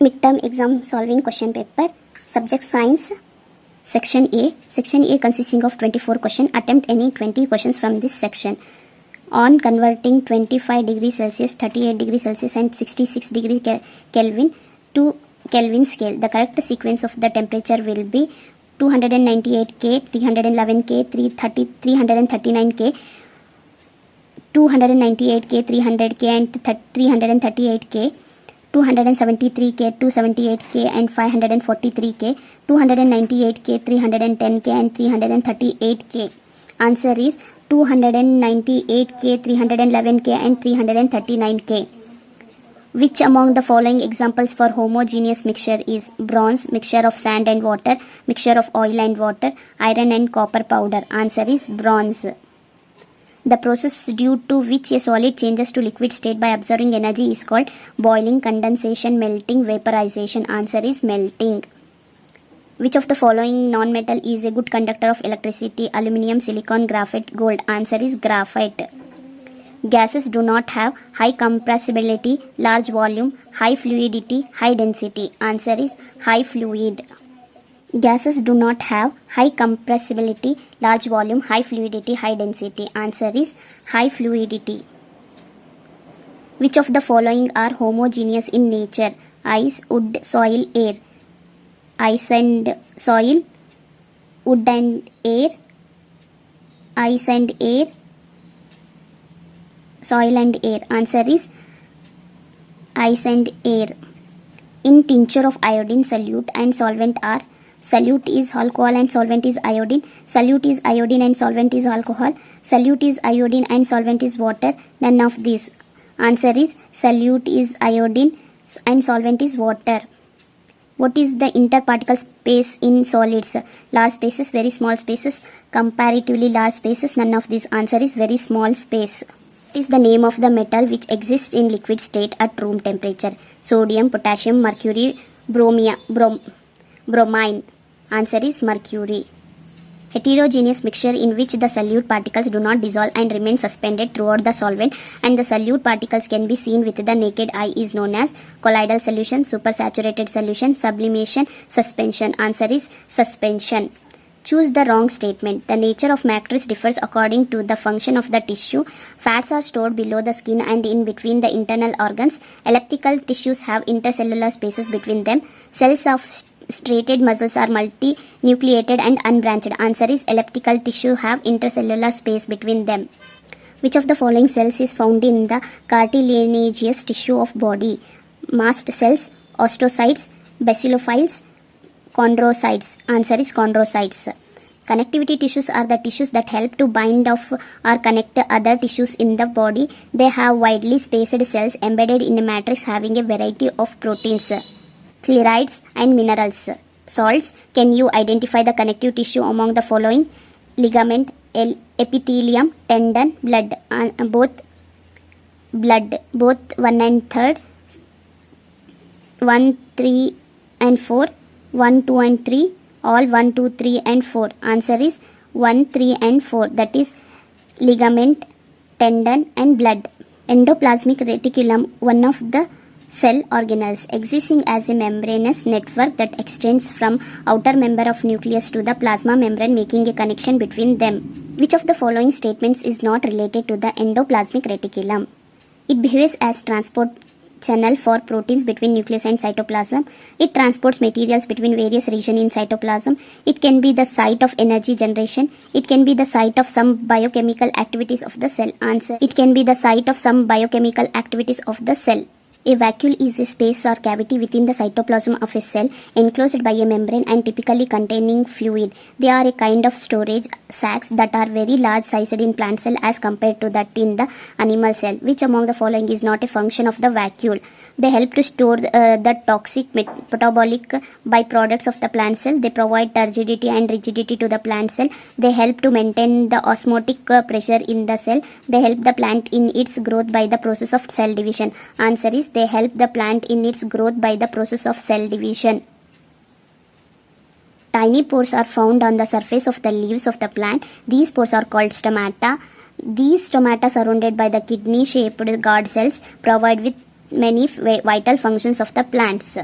Midterm exam solving question paper. Subject science. Section A. Section A consisting of 24 questions. Attempt any 20 questions from this section. On converting 25 degrees Celsius, 38 degrees Celsius and 66 degrees Kelvin to Kelvin scale, the correct sequence of the temperature will be 298 K, 311 K, 339 K, 298 K, 300 K and 338 K, 273 K, 278 K and 543 K, 298 K, 310 K and 338 K. Answer is 298 K, 311 K and 339 K. Which among the following examples for homogeneous mixture is bronze, mixture of sand and water, mixture of oil and water, iron and copper powder? Answer is bronze. The process due to which a solid changes to liquid state by absorbing energy is called boiling, condensation, melting, vaporization. Answer is melting. Which of the following non-metal is a good conductor of electricity? Aluminium, silicon, graphite, gold. Answer is graphite. Gases do not have high compressibility, large volume, high fluidity, high density. Answer is high fluid. Gases do not have high compressibility, large volume, high fluidity, high density. Answer is high fluidity. Which of the following are homogeneous in nature? Ice, wood, soil, air. Ice and soil, wood and air, ice and air, soil and air. Answer is ice and air. In tincture of iodine, solute and solvent are: solute is alcohol and solvent is iodine, solute is iodine and solvent is alcohol, solute is iodine and solvent is water. None of these. Answer is solute is iodine and solvent is water. What is the interparticle space in solids? Large spaces, very small spaces, comparatively large spaces. None of these. Answer is very small space. What is the name of the metal which exists in liquid state at room temperature? Sodium, potassium, mercury, bromine. Answer is mercury. Heterogeneous mixture in which the solute particles do not dissolve and remain suspended throughout the solvent and the solute particles can be seen with the naked eye is known as colloidal solution, supersaturated solution, sublimation, suspension. Answer is suspension. Choose the wrong statement. The nature of matrix differs according to the function of the tissue. Fats are stored below the skin and in between the internal organs. Elliptical tissues have intercellular spaces between them. Cells of striated muscles are multinucleated and unbranched. Answer is elliptical tissue have intercellular space between them. Which of the following cells is found in the cartilaginous tissue of body? Mast cells, osteocytes, basophils, chondrocytes. Answer is chondrocytes. Connectivity tissues are the tissues that help to bind off or connect other tissues in the body. They have widely spaced cells embedded in a matrix having a variety of proteins, chlorides and minerals. Salts. Can you identify the connective tissue among the following? Ligament, epithelium, tendon, blood. Both 1 and 3, 1, 3 and 4, 1, 2 and 3, all 1, 2, 3 and 4. Answer is 1, 3 and 4. That is ligament, tendon and blood. Endoplasmic reticulum, one of the cell organelles, existing as a membranous network that extends from outer member of nucleus to the plasma membrane, making a connection between them. Which of the following statements is not related to the endoplasmic reticulum? It behaves as transport channel for proteins between nucleus and cytoplasm. It transports materials between various regions in cytoplasm. It can be the site of energy generation. It can be the site of some biochemical activities of the cell. Answer: it can be the site of some biochemical activities of the cell. A vacuole is a space or cavity within the cytoplasm of a cell enclosed by a membrane and typically containing fluid. They are a kind of storage sacs that are very large sized in plant cell as compared to that in the animal cell. Which among the following is not a function of the vacuole? They help to store the toxic metabolic byproducts of the plant cell. They provide turgidity and rigidity to the plant cell. They help to maintain the osmotic pressure in the cell. They help the plant in its growth by the process of cell division. Answer is they help the plant in its growth by the process of cell division. Tiny pores are found on the surface of the leaves of the plant. These pores are called stomata. These stomata, surrounded by the kidney-shaped guard cells, provide with many vital functions of the plants.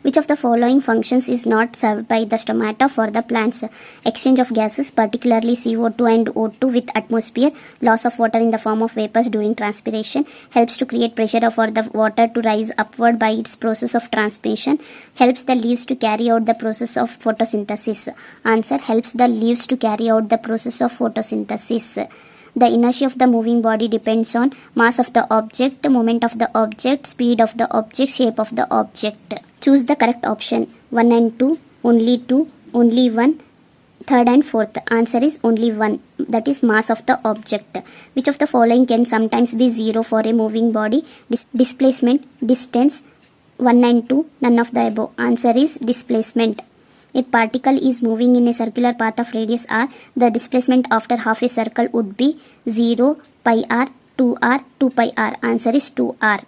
Which of the following functions is not served by the stomata for the plants? Exchange of gases, particularly CO2 and O2 with atmosphere, loss of water in the form of vapors during transpiration, helps to create pressure for the water to rise upward by its process of transpiration, helps the leaves to carry out the process of photosynthesis. Answer: helps the leaves to carry out the process of photosynthesis. The inertia of the moving body depends on mass of the object, moment of the object, speed of the object, shape of the object. Choose the correct option. 1 and 2, only 1, third and fourth. Answer is only 1, that is mass of the object. Which of the following can sometimes be 0 for a moving body? Displacement, distance. 1 and 2, none of the above. Answer is displacement. A particle is moving in a circular path of radius r. The displacement after half a circle would be 0, pi r, 2r, 2 pi r. Answer is 2r.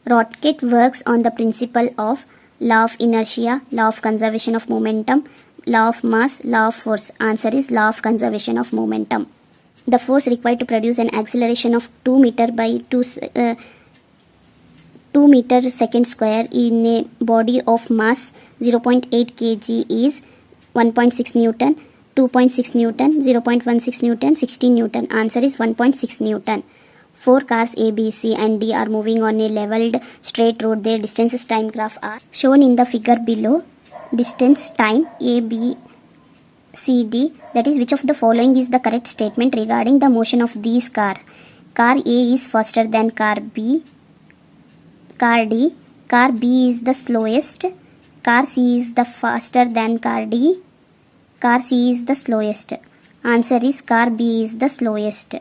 Rocket works on the principle of law of inertia, law of conservation of momentum, law of mass, law of force. Answer is law of conservation of momentum. The force required to produce an acceleration of 2 meter by 2 meter second square in a body of mass 0.8 kg is 1.6 Newton, 2.6 Newton, 0.16 Newton, 16 Newton. Answer is 1.6 Newton. 4 cars A, B, C and D are moving on a leveled straight road. Their distances time graph are shown in the figure below. Distance, time, A, B, C, D. That is, which of the following is the correct statement regarding the motion of these cars? Car A is faster than car B, car D. Car B is the slowest. Car C is the faster than car D. Car C is the slowest. Answer is car B is the slowest.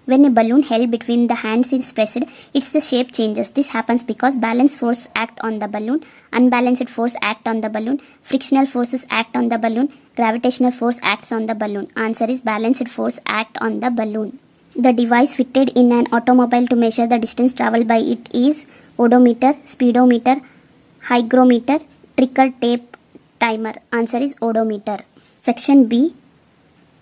When a balloon held between the hands is pressed, its shape changes. This happens because balance force act on the balloon, unbalanced force act on the balloon, frictional forces act on the balloon, gravitational force acts on the balloon. Answer is balanced force act on the balloon. The device fitted in an automobile to measure the distance travelled by it is odometer, speedometer, hygrometer, tricker tape timer. Answer is odometer. Section B.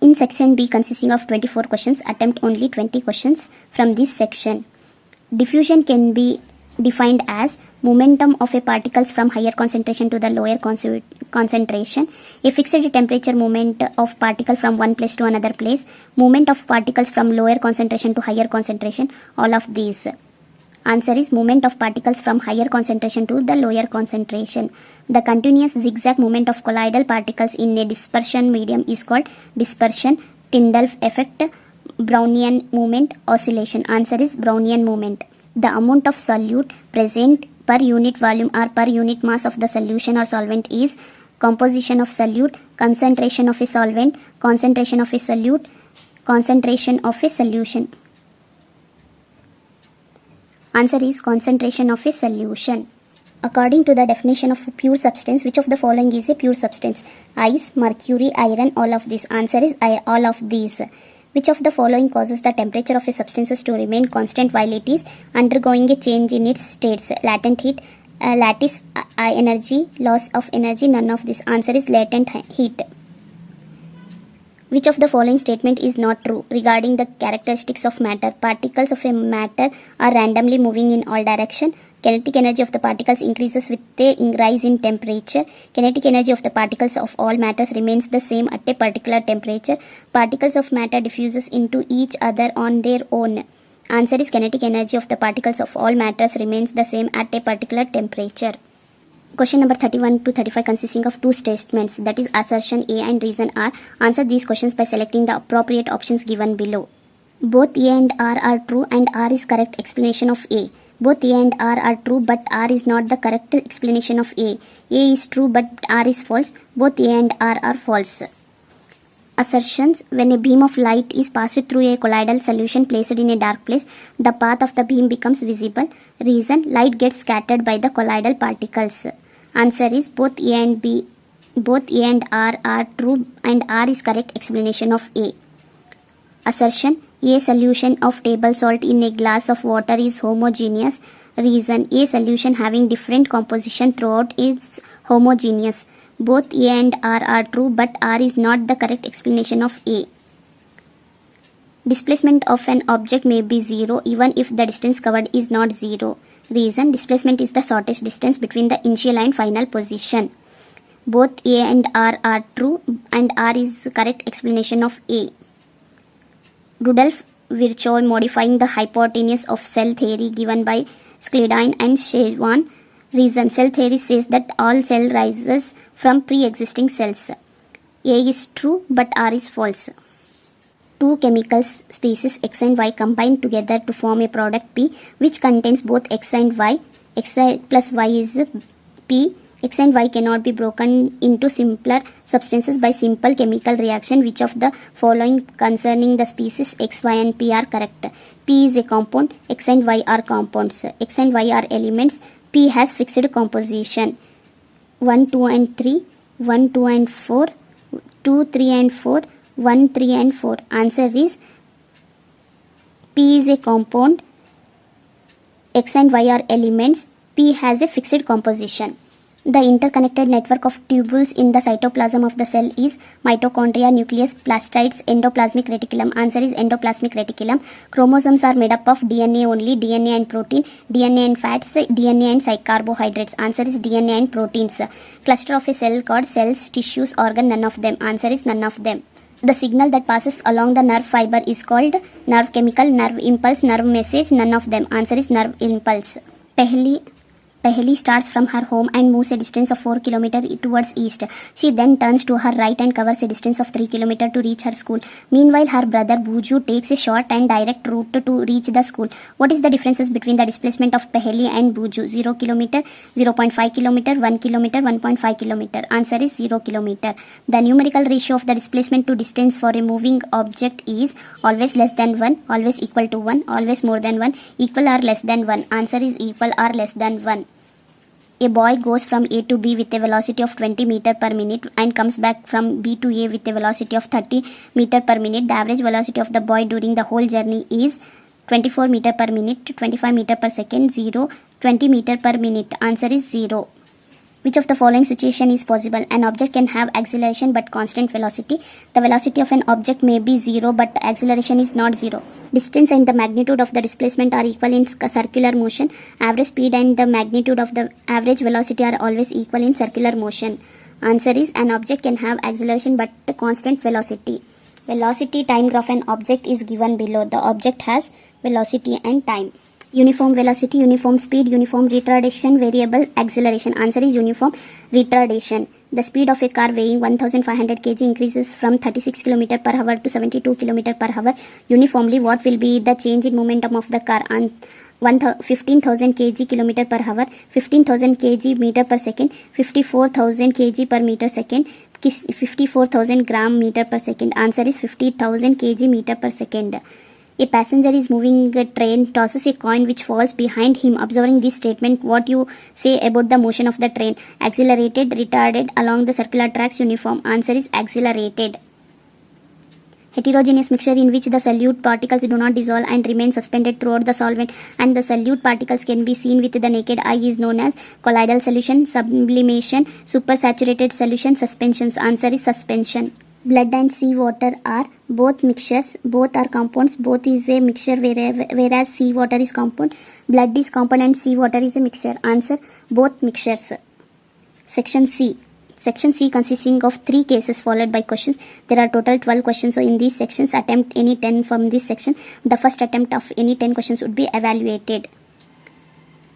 In section B, consisting of 24 questions, attempt only 20 questions from this section. Diffusion can be defined as momentum of a particles from higher concentration to the lower concentration, a fixed temperature movement of particle from one place to another place, movement of particles from lower concentration to higher concentration, all of these. Answer is movement of particles from higher concentration to the lower concentration. The continuous zigzag movement of colloidal particles in a dispersion medium is called dispersion, Tyndall effect, Brownian movement, oscillation. Answer is Brownian movement. The amount of solute present per unit volume or per unit mass of the solution or solvent is composition of solute, concentration of a solvent, concentration of a solute, concentration of a solution. Answer is concentration of a solution. According to the definition of pure substance, which of the following is a pure substance? Ice, mercury, iron, all of these. Answer is all of these. Which of the following causes the temperature of a substance to remain constant while it is undergoing a change in its states? Latent heat, lattice energy, loss of energy, none of this. Answer is latent heat. Which of the following statement is not true regarding the characteristics of matter? Particles of a matter are randomly moving in all directions. Kinetic energy of the particles increases with a rise in temperature. Kinetic energy of the particles of all matters remains the same at a particular temperature. Particles of matter diffuses into each other on their own. Answer is kinetic energy of the particles of all matters remains the same at a particular temperature. Question number 31 to 35 consisting of two statements, that is assertion A and reason R. Answer these questions by selecting the appropriate options given below. Both A and R are true and R is correct explanation of A. Both A and R are true but R is not the correct explanation of A. A is true but R is false. Both A and R are false. Assertions: when a beam of light is passed through a colloidal solution placed in a dark place, the path of the beam becomes visible. Reason: light gets scattered by the colloidal particles. Answer is both A and R are true and R is correct explanation of A. Assertion: a solution of table salt in a glass of water is homogeneous. Reason: a solution having different composition throughout is homogeneous. Both A and R are true but R is not the correct explanation of A. Displacement of an object may be zero even if the distance covered is not zero. Reason, displacement is the shortest distance between the initial and final position. Both A and R are true and R is correct explanation of A. Rudolf Virchow modifying the hypotenuse of cell theory given by Skledine and Shevon. Reason, cell theory says that all cell rises from pre-existing cells. A is true but R is false. Two chemical species X and Y combine together to form a product P which contains both X and Y. X plus Y is P. X and Y cannot be broken into simpler substances by simple chemical reaction. Which of the following concerning the species X, Y and P are correct? P is a compound, X and Y are compounds. X and Y are elements, P has fixed composition. 1, 2 and 3, 1, 2 and 4, 2, 3 and 4, 1, 3 and 4. Answer is P is a compound, X and Y are elements, P has a fixed composition. The interconnected network of tubules in the cytoplasm of the cell is mitochondria, nucleus, plastids, endoplasmic reticulum. Answer is endoplasmic reticulum. Chromosomes are made up of DNA only, DNA and protein, DNA and fats, DNA and carbohydrates. Answer is DNA and proteins. Cluster of a cell called cells, tissues, organ, none of them. Answer is none of them. The signal that passes along the nerve fiber is called nerve chemical, nerve impulse, nerve message, none of them. Answer is nerve impulse. Paheli starts from her home and moves a distance of 4 km towards east. She then turns to her right and covers a distance of 3 km to reach her school. Meanwhile, her brother Buju takes a short and direct route to reach the school. What is the differences between the displacement of Paheli and Buju? 0 km, 0.5 km, 1 km, 1.5 km. Answer is 0 km. The numerical ratio of the displacement to distance for a moving object is always less than 1, always equal to 1, always more than 1, equal or less than 1. Answer is equal or less than 1. A boy goes from A to B with a velocity of 20 meter per minute and comes back from B to A with a velocity of 30 meter per minute. The average velocity of the boy during the whole journey is 24 meter per minute, 25 meter per second, 0, 20 meter per minute. Answer is 0. Which of the following situation is possible? An object can have acceleration but constant velocity. The velocity of an object may be 0 but acceleration is not 0. Distance and the magnitude of the displacement are equal in circular motion. Average speed and the magnitude of the average velocity are always equal in circular motion. Answer is an object can have acceleration but constant velocity. Velocity time graph of an object is given below. The object has velocity and time. Uniform velocity, uniform speed, uniform retardation, variable acceleration. Answer is uniform retardation. The speed of a car weighing 1500 kg increases from 36 km per hour to 72 km per hour. Uniformly, what will be the change in momentum of the car on 15,000 kg km per hour, 15,000 kg meter per second, 54,000 kg per meter second, 54,000 gram meter per second. Answer is 50,000 kg meter per second. A passenger is moving a train, tosses a coin which falls behind him. Observing this statement, what you say about the motion of the train? Accelerated, retarded, along the circular tracks, uniform. Answer is accelerated. Heterogeneous mixture in which the solute particles do not dissolve and remain suspended throughout the solvent and the solute particles can be seen with the naked eye is known as colloidal solution, sublimation, supersaturated solution, suspensions. Answer is suspension. Blood and seawater are both mixtures, both are compounds, both is a mixture whereas seawater is compound, blood is compound and seawater is a mixture. Answer, both mixtures. Section C. Section C consisting of 3 cases followed by questions. There are total 12 questions. So in these sections, attempt any 10 from this section. The first attempt of any 10 questions would be evaluated.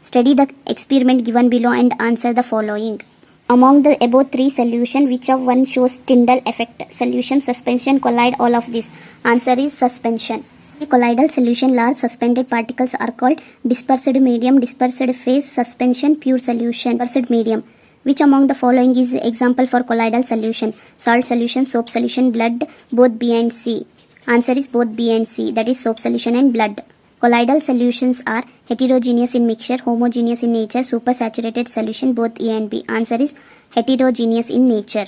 Study the experiment given below and answer the following. Among the above 3 solution, which of one shows Tyndall effect? Solution, suspension, collide, all of this. Answer is suspension. In a colloidal solution, large suspended particles are called dispersed medium, dispersed phase, suspension, pure solution, dispersed medium. Which among the following is example for colloidal solution? Salt solution, soap solution, blood, both B and C. Answer is both B and C, that is soap solution and blood. Colloidal solutions are heterogeneous in mixture, homogeneous in nature, supersaturated solution, both A and B. Answer is heterogeneous in nature.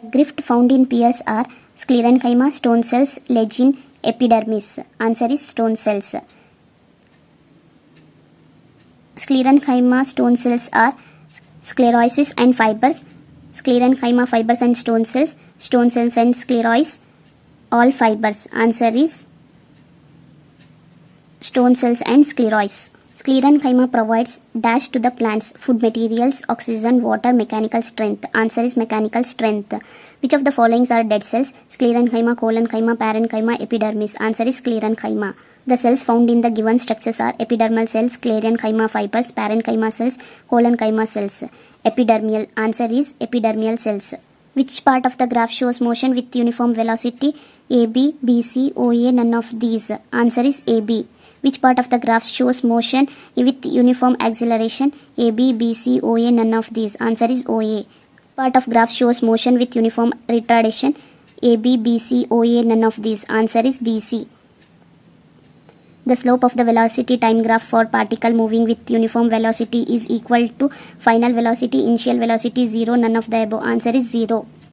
Grift found in pears are sclerenchyma, stone cells, legin, epidermis. Answer is stone cells. Sclerenchyma stone cells are sclerosis and fibers. Sclerenchyma fibers and stone cells and sclerosis, all fibers. Answer is stone cells and sclerosis. Sclerenchyma provides dash to the plants, food materials, oxygen, water, mechanical strength. Answer is mechanical strength. Which of the following are dead cells? Sclerenchyma, collenchyma, parenchyma, epidermis. Answer is sclerenchyma. The cells found in the given structures are epidermal cells, sclerenchyma fibers, parenchyma cells, collenchyma cells. Epidermal. Answer is epidermal cells. Which part of the graph shows motion with uniform velocity? AB, BC, OA, none of these. Answer is AB. Which part of the graph shows motion with uniform acceleration? AB, BC, OA, none of these. Answer is OA. Part of graph shows motion with uniform retardation? AB, BC, OA, none of these. Answer is BC. The slope of the velocity time graph for particle moving with uniform velocity is equal to final velocity, initial velocity, 0, none of the above. Answer is 0.